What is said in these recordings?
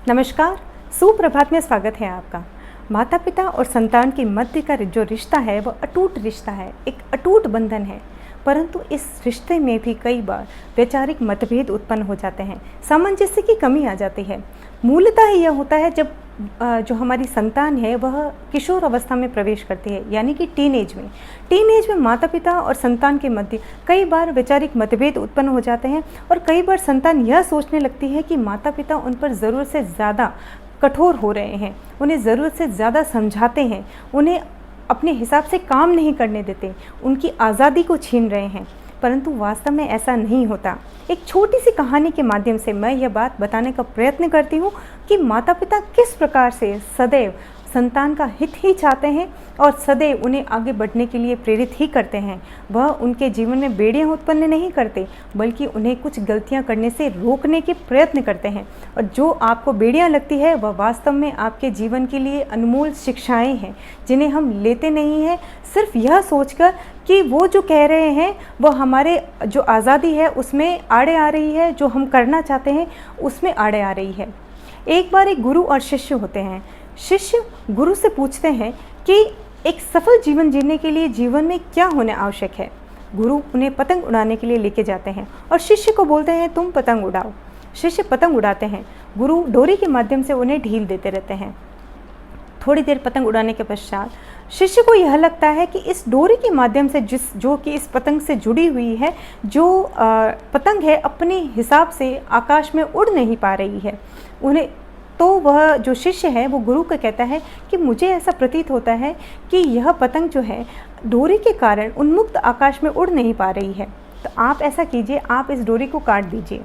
नमस्कार, सुप्रभात में स्वागत है आपका। माता पिता और संतान के मध्य का जो रिश्ता है वह अटूट रिश्ता है, एक अटूट बंधन है। परंतु इस रिश्ते में भी कई बार वैचारिक मतभेद उत्पन्न हो जाते हैं, सामंजस्य की कमी आ जाती है। मूलतः यह होता है जब जो हमारी संतान है वह किशोर अवस्था में प्रवेश करती है, यानी कि टीनेज में माता पिता और संतान के मध्य कई बार वैचारिक मतभेद उत्पन्न हो जाते हैं और कई बार संतान यह सोचने लगती है कि माता पिता उन पर ज़रूरत से ज़्यादा कठोर हो रहे हैं, उन्हें ज़रूरत से ज़्यादा समझाते हैं, उन्हें अपने हिसाब से काम नहीं करने देते, उनकी आज़ादी को छीन रहे हैं। परंतु वास्तव में ऐसा नहीं होता। एक छोटी सी कहानी के माध्यम से मैं यह बात बताने का प्रयत्न करती हूँ कि माता पिता किस प्रकार से सदैव संतान का हित ही चाहते हैं और सदैव उन्हें आगे बढ़ने के लिए प्रेरित ही करते हैं। वह उनके जीवन में बेड़ियाँ उत्पन्न नहीं करते, बल्कि उन्हें कुछ गलतियाँ करने से रोकने के प्रयत्न करते हैं। और जो आपको बेड़ियाँ लगती है वह वास्तव में आपके जीवन के लिए अनमोल शिक्षाएँ हैं, जिन्हें हम लेते नहीं हैं सिर्फ यह सोचकर कि वो जो कह रहे हैं वह हमारे जो आज़ादी है उसमें आड़े आ रही है, जो हम करना चाहते हैं उसमें आड़े आ रही है। एक बार एक गुरु और शिष्य होते हैं। शिष्य गुरु से पूछते हैं कि एक सफल जीवन जीने के लिए जीवन में क्या होना आवश्यक है। गुरु उन्हें पतंग उड़ाने के लिए लेके जाते हैं और शिष्य को बोलते हैं तुम पतंग उड़ाओ। शिष्य पतंग उड़ाते हैं, गुरु डोरी के माध्यम से उन्हें ढील देते रहते हैं। थोड़ी देर पतंग उड़ाने के पश्चात शिष्य को यह लगता है कि इस डोरी के माध्यम से जो कि इस पतंग से जुड़ी हुई है, जो पतंग है अपने हिसाब से आकाश में उड़ नहीं पा रही है। तो वह जो शिष्य है वो गुरु को कहता है कि मुझे ऐसा प्रतीत होता है कि यह पतंग जो है डोरी के कारण उन्मुक्त आकाश में उड़ नहीं पा रही है, तो आप ऐसा कीजिए, आप इस डोरी को काट दीजिए।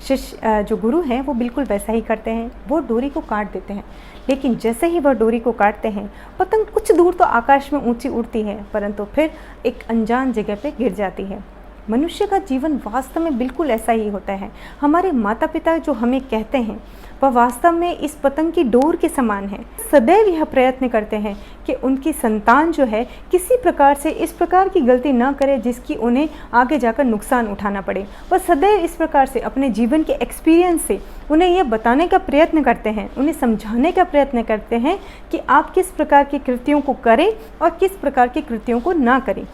शिष्य जो गुरु हैं वो बिल्कुल वैसा ही करते हैं, वो डोरी को काट देते हैं। लेकिन जैसे ही वह डोरी को काटते हैं, पतंग कुछ दूर तो आकाश में ऊंची उड़ती है, परंतु फिर एक अनजान जगह पे गिर जाती है। मनुष्य का जीवन वास्तव में बिल्कुल ऐसा ही होता है। हमारे माता पिता जो हमें कहते हैं वह वास्तव में इस पतंग की डोर के समान है। सदैव यह प्रयत्न करते हैं कि उनकी संतान जो है किसी प्रकार से इस प्रकार की गलती न करे जिसकी उन्हें आगे जाकर नुकसान उठाना पड़े। वह सदैव इस प्रकार से अपने जीवन के एक्सपीरियंस से उन्हें यह बताने का प्रयत्न करते हैं, उन्हें समझाने का प्रयत्न करते हैं कि आप किस प्रकार की कृतियों को करें और किस प्रकार की कृतियों को ना करें।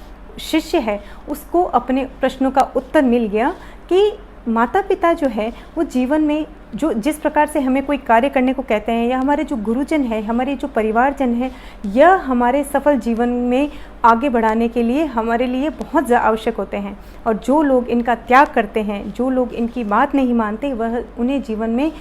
शिष्य है उसको अपने प्रश्नों का उत्तर मिल गया कि माता पिता जो है वो जीवन में जो जिस प्रकार से हमें कोई कार्य करने को कहते हैं, या हमारे जो गुरुजन है, हमारे जो परिवारजन है, यह हमारे सफल जीवन में आगे बढ़ाने के लिए हमारे लिए बहुत ज़्यादा आवश्यक होते हैं। और जो लोग इनका त्याग करते हैं, जो लोग इनकी बात नहीं मानते, वह उन्हें जीवन में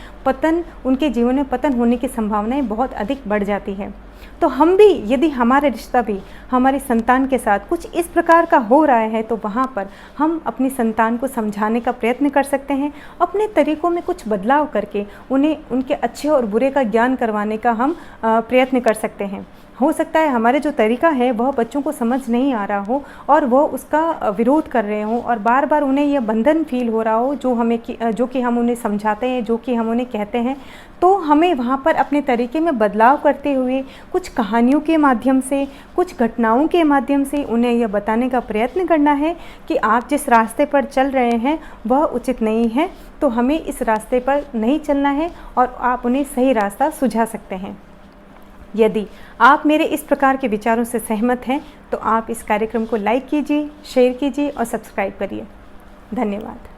उनके जीवन में पतन होने की संभावनाएं बहुत अधिक बढ़ जाती है। तो हम भी, यदि हमारा रिश्ता भी हमारी संतान के साथ कुछ इस प्रकार का हो रहा है, तो वहाँ पर हम अपनी संतान को समझाने का प्रयत्न कर सकते हैं। अपने तरीक़ों में कुछ बदलाव करके उन्हें उनके अच्छे और बुरे का ज्ञान करवाने का हम प्रयत्न कर सकते हैं। हो सकता है हमारे जो तरीका है वह बच्चों को समझ नहीं आ रहा हो और वह उसका विरोध कर रहे हों, और बार बार उन्हें यह बंधन फील हो रहा हो जो कि हम उन्हें समझाते हैं, जो कि हम उन्हें कहते हैं। तो हमें वहाँ पर अपने तरीके में बदलाव करते हुए कुछ कहानियों के माध्यम से, कुछ घटनाओं के माध्यम से उन्हें यह बताने का प्रयत्न करना है कि आप जिस रास्ते पर चल रहे हैं वह उचित नहीं है, तो हमें इस रास्ते पर नहीं चलना है और आप उन्हें सही रास्ता सुझा सकते हैं। यदि आप मेरे इस प्रकार के विचारों से सहमत हैं तो आप इस कार्यक्रम को लाइक कीजिए, शेयर कीजिए और सब्सक्राइब करिए। धन्यवाद।